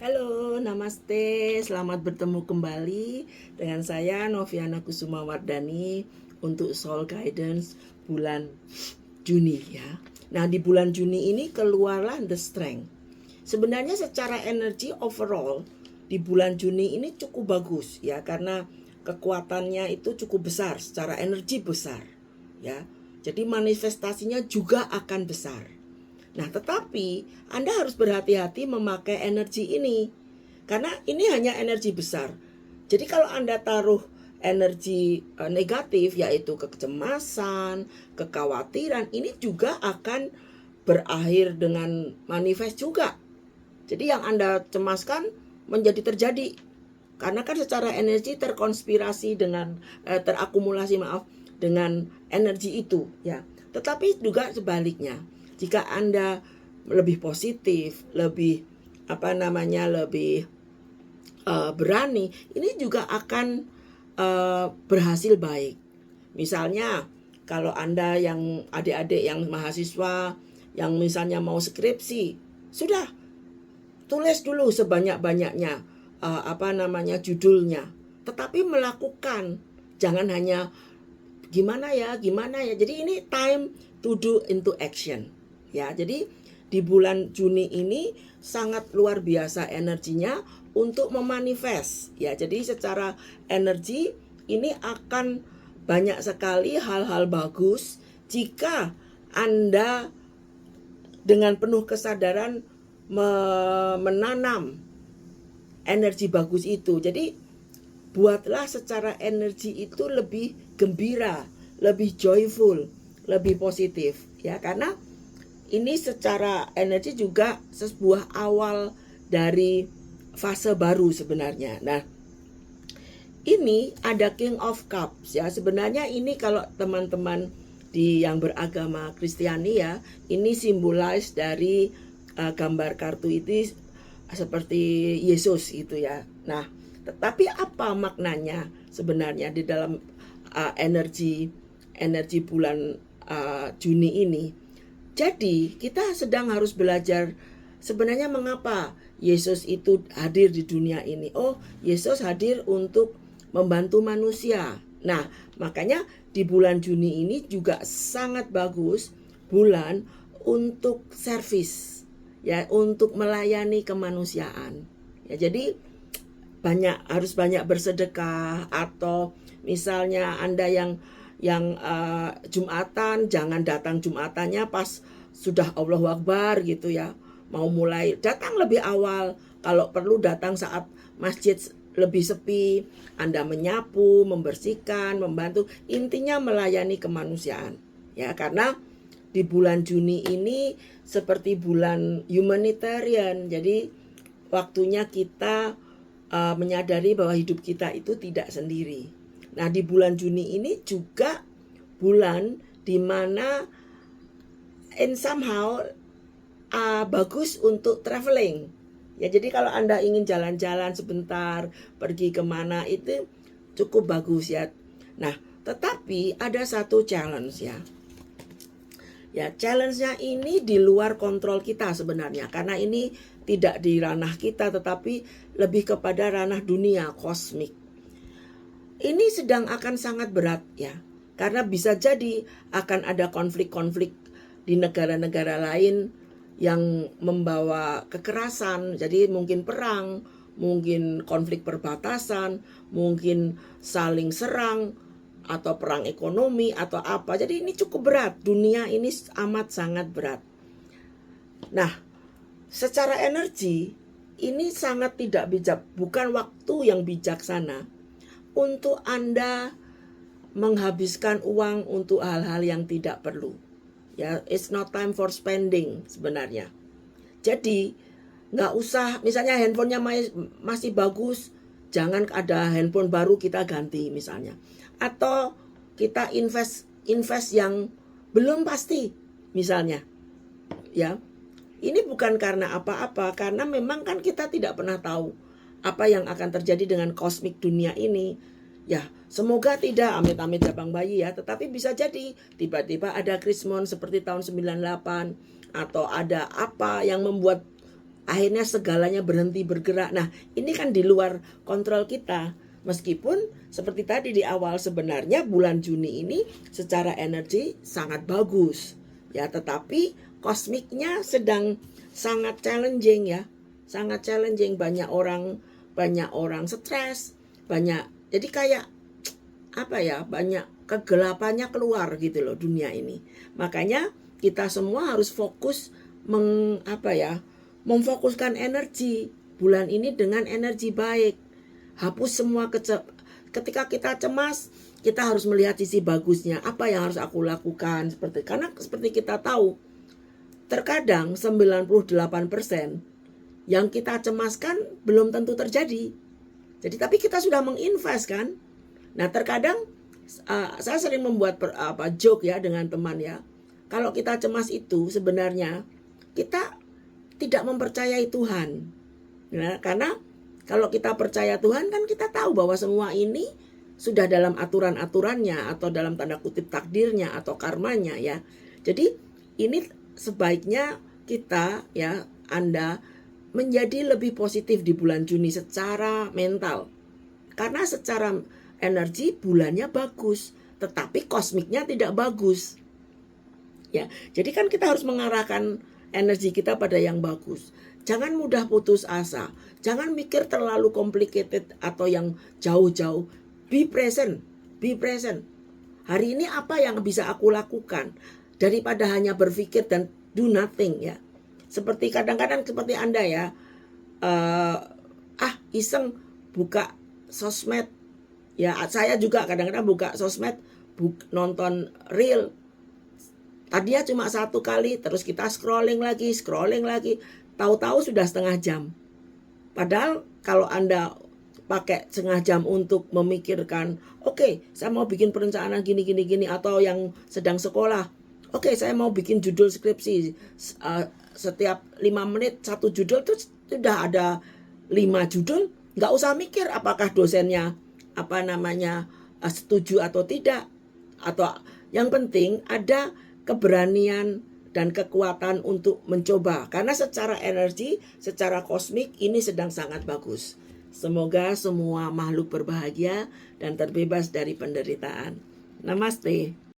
Halo, namaste, selamat bertemu kembali dengan saya Noviana Kusuma Wardani untuk Soul Guidance bulan Juni ya. Nah, di bulan Juni ini keluarlah The Strength. Sebenarnya secara energi overall di bulan Juni ini cukup bagus ya, karena kekuatannya itu cukup besar, secara energi besar ya. Jadi manifestasinya juga akan besar. Nah, tetapi Anda harus berhati-hati memakai energi ini, karena ini hanya energi besar. Jadi kalau Anda taruh energi negatif, yaitu kecemasan, kekhawatiran, ini juga akan berakhir dengan manifest juga. Jadi yang Anda cemaskan menjadi terjadi, karena kan secara energi terkonspirasi dengan terakumulasi dengan energi itu ya. Tetapi juga sebaliknya, jika Anda lebih positif, lebih lebih berani, ini juga akan berhasil baik. Misalnya kalau Anda yang adik-adik yang mahasiswa yang misalnya mau skripsi, sudah tulis dulu sebanyak-banyaknya judulnya, tetapi melakukan, jangan hanya gimana ya. Jadi ini time to do into action. Ya, jadi di bulan Juni ini sangat luar biasa energinya untuk memanifest. Ya, jadi secara energi ini akan banyak sekali hal-hal bagus jika Anda dengan penuh kesadaran menanam energi bagus itu. Jadi buatlah secara energi itu lebih gembira, lebih joyful, lebih positif ya, karena ini secara energi juga sebuah awal dari fase baru sebenarnya. Nah, ini ada King of Cups ya. Sebenarnya ini kalau teman-teman yang beragama Kristiani ya, ini simbolis dari gambar kartu itu seperti Yesus itu ya. Nah, tetapi apa maknanya sebenarnya di dalam energi bulan Juni ini? Jadi kita sedang harus belajar sebenarnya mengapa Yesus itu hadir di dunia ini. Oh, Yesus hadir untuk membantu manusia. Nah, makanya di bulan Juni ini juga sangat bagus bulan untuk servis ya, untuk melayani kemanusiaan. Ya, jadi harus banyak bersedekah, atau misalnya Anda yang Jumatan, jangan datang Jumatannya pas sudah Allahu Akbar gitu ya, mau mulai, datang lebih awal. Kalau perlu datang saat masjid lebih sepi, Anda menyapu, membersihkan, membantu, intinya melayani kemanusiaan ya. Karena di bulan Juni ini seperti bulan humanitarian, jadi waktunya kita menyadari bahwa hidup kita itu tidak sendiri. Nah, di bulan Juni ini juga bulan di mana in somehow bagus untuk traveling. Ya, jadi kalau Anda ingin jalan-jalan sebentar, pergi kemana, itu cukup bagus ya. Nah, tetapi ada satu challenge ya. Ya, challenge-nya ini di luar kontrol kita sebenarnya, karena ini tidak di ranah kita, tetapi lebih kepada ranah dunia, kosmik. Ini sedang akan sangat berat ya, karena bisa jadi akan ada konflik-konflik di negara-negara lain yang membawa kekerasan. Jadi mungkin perang, mungkin konflik perbatasan, mungkin saling serang, atau perang ekonomi atau apa. Jadi ini cukup berat, dunia ini amat sangat berat. Nah, secara energi ini sangat tidak bijak, bukan waktu yang bijaksana untuk Anda menghabiskan uang untuk hal-hal yang tidak perlu. Ya, it's not time for spending sebenarnya. Jadi nggak usah, misalnya handphonenya masih bagus, jangan ada handphone baru kita ganti misalnya. Atau kita invest yang belum pasti misalnya. Ya, ini bukan karena apa-apa, karena memang kan kita tidak pernah tahu apa yang akan terjadi dengan kosmik dunia ini. Ya, semoga tidak amit-amit jabang bayi ya, tetapi bisa jadi tiba-tiba ada krismon seperti tahun 98, atau ada apa yang membuat akhirnya segalanya berhenti bergerak. Nah, ini kan di luar kontrol kita. Meskipun seperti tadi di awal, sebenarnya bulan Juni ini secara energi sangat bagus ya, tetapi kosmiknya sedang sangat challenging ya, sangat challenging. Banyak orang stres, jadi kayak apa ya, banyak kegelapannya keluar gitu loh dunia ini. Makanya kita semua harus fokus memfokuskan energi bulan ini dengan energi baik. Hapus semua ketika kita cemas, kita harus melihat sisi bagusnya. Apa yang harus aku lakukan? Karena seperti kita tahu, terkadang 98% yang kita cemaskan belum tentu terjadi. Jadi tapi kita sudah menginvest kan. Nah, terkadang saya sering membuat joke ya dengan teman ya. Kalau kita cemas itu sebenarnya kita tidak mempercayai Tuhan. Nah, karena kalau kita percaya Tuhan kan kita tahu bahwa semua ini sudah dalam aturan-aturannya atau dalam tanda kutip takdirnya atau karmanya ya. Jadi ini sebaiknya kita ya, Anda menjadi lebih positif di bulan Juni secara mental. Karena secara energi bulannya bagus, tetapi kosmiknya tidak bagus. Ya, jadi kan kita harus mengarahkan energi kita pada yang bagus. Jangan mudah putus asa. Jangan mikir terlalu complicated atau yang jauh-jauh. Be present. Be present. Hari ini apa yang bisa aku lakukan? Daripada hanya berpikir dan do nothing ya. Seperti kadang-kadang seperti Anda ya. Iseng buka sosmed. Ya, saya juga kadang-kadang buka sosmed, nonton reel. Tadinya cuma 1 kali, terus kita scrolling lagi. Tahu-tahu sudah setengah jam. Padahal kalau Anda pakai setengah jam untuk memikirkan, oke, saya mau bikin perencanaan gini, atau yang sedang sekolah, oke, saya mau bikin judul skripsi, setiap 5 menit 1 judul, itu sudah ada 5 judul, nggak usah mikir apakah dosennya setuju atau tidak, atau yang penting ada keberanian dan kekuatan untuk mencoba. Karena secara energi, secara kosmik ini sedang sangat bagus. Semoga semua makhluk berbahagia dan terbebas dari penderitaan. Namaste.